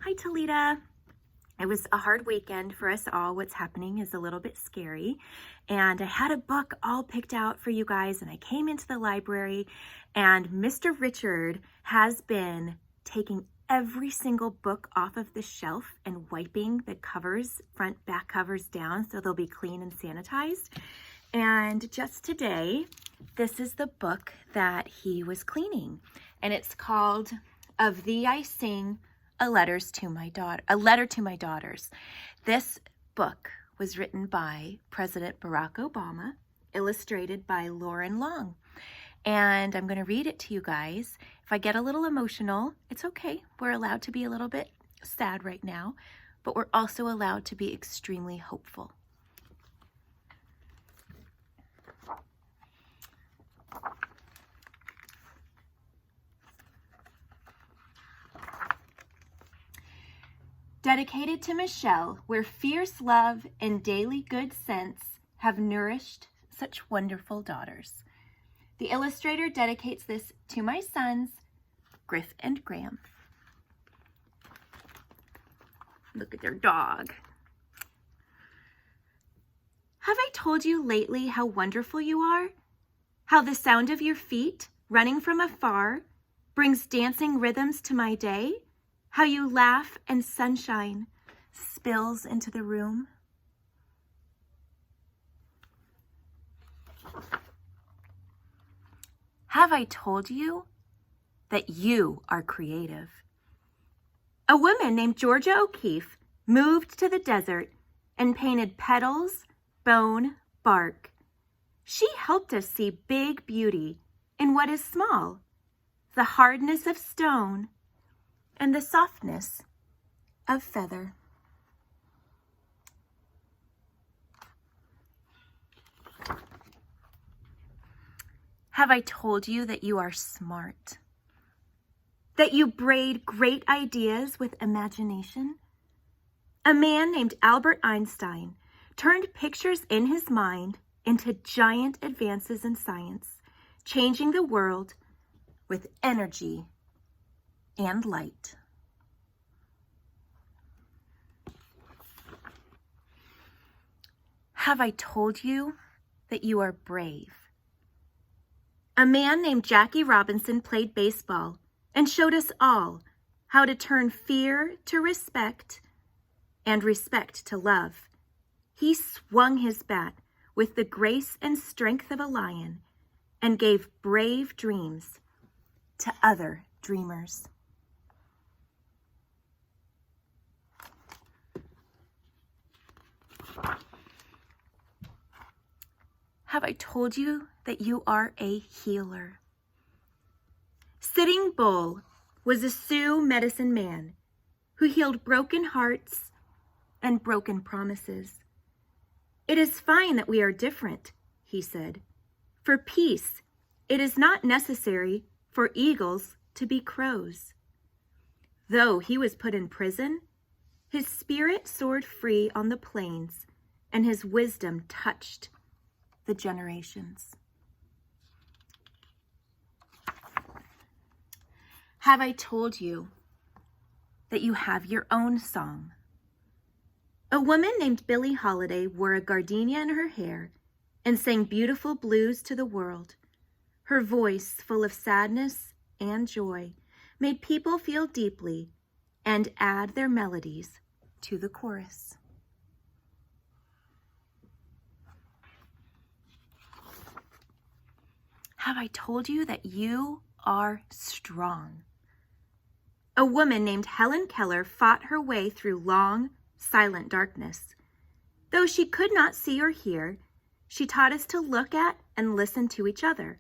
Hi, Talita. It was a hard weekend for us all. What's happening is a little bit scary. And I had a book all picked out for you guys, and I came into the library, and Mr. Richard has been taking every single book off of the shelf and wiping the covers, front, back covers down so they'll be clean and sanitized. And just today, this is the book that he was cleaning, and it's called Of Thee I Sing, a letter to my daughters. This book was written by President Barack Obama, illustrated by Loren Long. And I'm going to read it to you guys. If I get a little emotional, it's okay. We're allowed to be a little bit sad right now, but we're also allowed to be extremely hopeful. Dedicated to Michelle, where fierce love and daily good sense have nourished such wonderful daughters. The illustrator dedicates this to my sons, Griff and Graham. Look at their dog. Have I told you lately how wonderful you are? How the sound of your feet, running from afar, brings dancing rhythms to my day? How you laugh and sunshine spills into the room? Have I told you that you are creative? A woman named Georgia O'Keeffe moved to the desert and painted petals, bone, bark. She helped us see big beauty in what is small, the hardness of stone, and the softness of feather. Have I told you that you are smart? That you braid great ideas with imagination? A man named Albert Einstein turned pictures in his mind into giant advances in science, changing the world with energy and light. Have I told you that you are brave? A man named Jackie Robinson played baseball and showed us all how to turn fear to respect and respect to love. He swung his bat with the grace and strength of a lion and gave brave dreams to other dreamers. Have I told you that you are a healer? Sitting Bull was a Sioux medicine man who healed broken hearts and broken promises. It is fine that we are different, he said. For peace, it is not necessary for eagles to be crows. Though he was put in prison, his spirit soared free on the plains, and his wisdom touched the generations. Have I told you that you have your own song? A woman named Billie Holiday wore a gardenia in her hair and sang beautiful blues to the world. Her voice, full of sadness and joy, made people feel deeply and add their melodies to the chorus. Have I told you that you are strong? A woman named Helen Keller fought her way through long, silent darkness. Though she could not see or hear, she taught us to look at and listen to each other.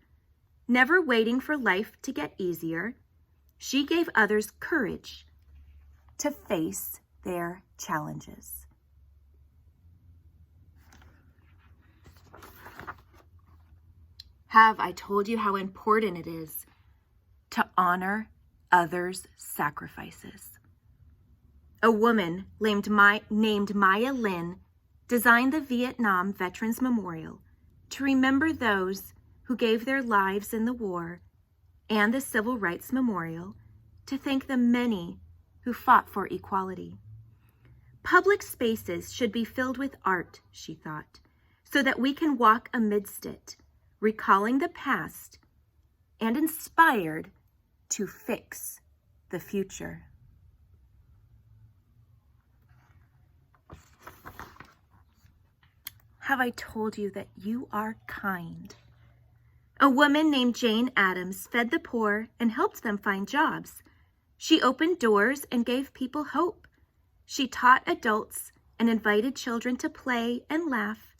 Never waiting for life to get easier, she gave others courage to face their challenges. Have I told you how important it is to honor others' sacrifices? A woman named Maya Lin designed the Vietnam Veterans Memorial to remember those who gave their lives in the war, and the Civil Rights Memorial to thank the many who fought for equality. Public spaces should be filled with art, she thought, so that we can walk amidst it, recalling the past and inspired to fix the future. Have I told you that you are kind? A woman named Jane Addams fed the poor and helped them find jobs. She opened doors and gave people hope. She taught adults and invited children to play and laugh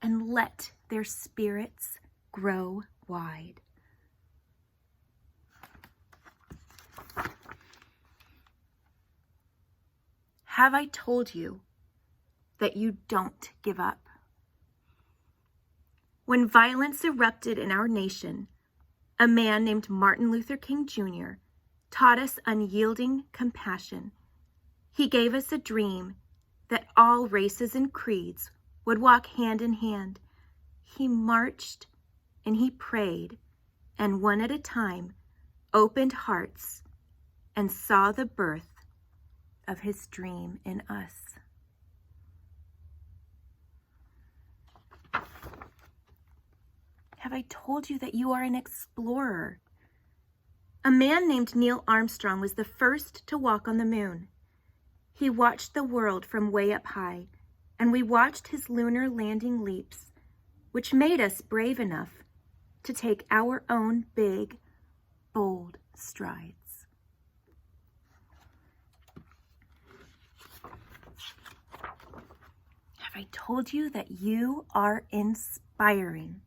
and let their spirits grow wide. Have I told you that you don't give up? When violence erupted in our nation, a man named Martin Luther King Jr. taught us unyielding compassion. He gave us a dream that all races and creeds would walk hand in hand. He marched and he prayed, and one at a time opened hearts and saw the birth of his dream in us. Have I told you that you are an explorer? A man named Neil Armstrong was the first to walk on the moon. He watched the world from way up high, and we watched his lunar landing leaps, which made us brave enough to take our own big, bold strides. Have I told you that you are inspiring?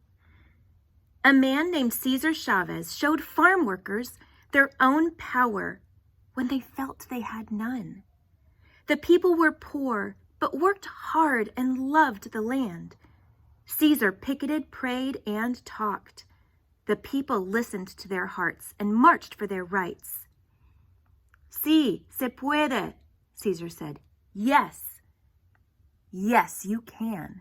A man named Cesar Chavez showed farm workers their own power when they felt they had none. The people were poor, but worked hard and loved the land. Cesar picketed, prayed, and talked. The people listened to their hearts and marched for their rights. Sí, se puede, Cesar said. Yes, yes, you can.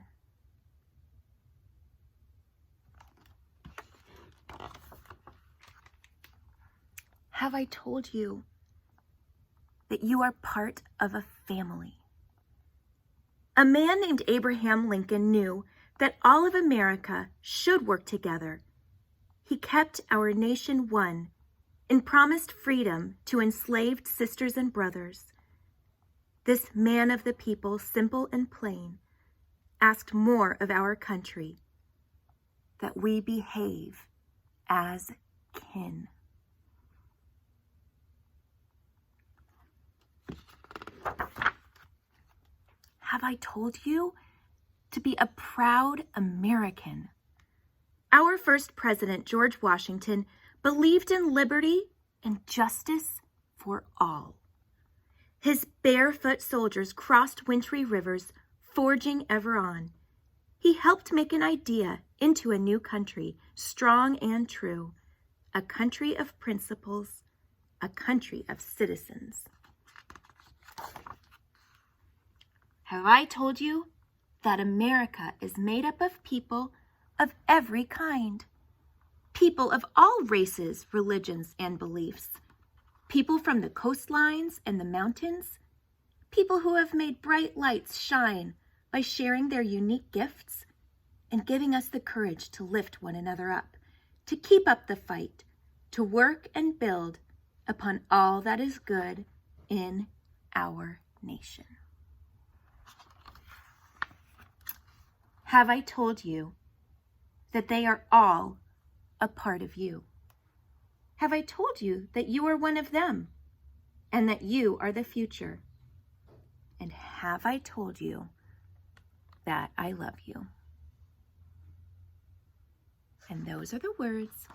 Have I told you that you are part of a family? A man named Abraham Lincoln knew that all of America should work together. He kept our nation one and promised freedom to enslaved sisters and brothers. This man of the people, simple and plain, asked more of our country, that we behave as kin. Have I told you to be a proud American? Our first president, George Washington, believed in liberty and justice for all. His barefoot soldiers crossed wintry rivers, forging ever on. He helped make an idea into a new country, strong and true, a country of principles, a country of citizens. Have I told you that America is made up of people of every kind? People of all races, religions, and beliefs. People from the coastlines and the mountains. People who have made bright lights shine by sharing their unique gifts and giving us the courage to lift one another up, to keep up the fight, to work and build upon all that is good in our nation. Have I told you that they are all a part of you? Have I told you that you are one of them and that you are the future? And have I told you that I love you? And those are the words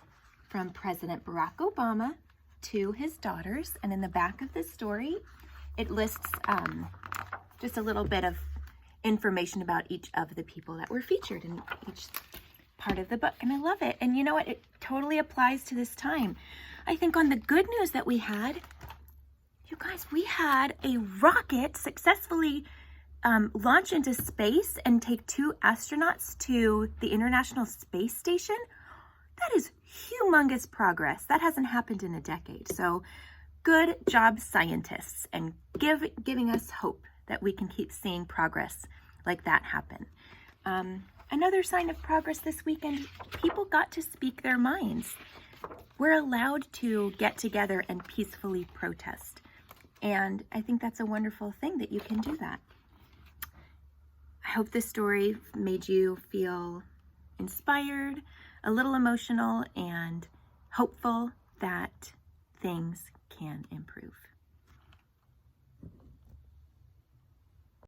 from President Barack Obama to his daughters. And in the back of this story, it lists just a little bit of information about each of the people that were featured in each part of the book. And I love it. And you know what? It totally applies to this time. I think on the good news that we had, you guys, we had a rocket successfully launch into space and take 2 astronauts to the International Space Station. That is humongous progress. That hasn't happened in a decade. So Good job, scientists, and giving us hope that we can keep seeing progress like that happen. Another sign of progress this weekend, people got to speak their minds. We're allowed to get together and peacefully protest. And I think that's a wonderful thing that you can do that. I hope this story made you feel inspired, a little emotional, and hopeful that things can improve.